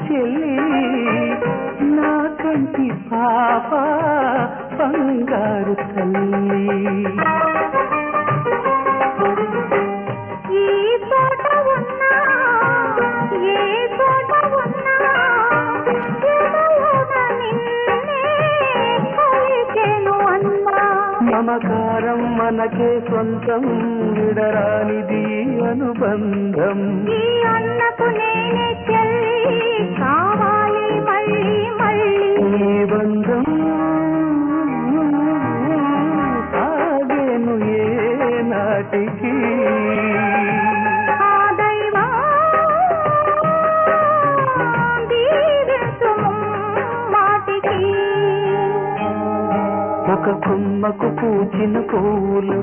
చెల్లి నా కంటి పాప బంగారు తల్లి. ఈ తోట ఉన్నా ఏ తోట ఉన్నా నిన్నే కొలిచెను అన్నా. మమకారం మనకే సొంతం విడరానిది అనుబంధం. ఈ అన్నకు నేనే చెల్లి కావాలి మళ్ళీ మళ్ళీ. ఈ బంధం సాగేను ఏ నాటికి. ఆ దైవం దీవించుము మాటికి. ఒక కొమ్మకు పూచిన పూలు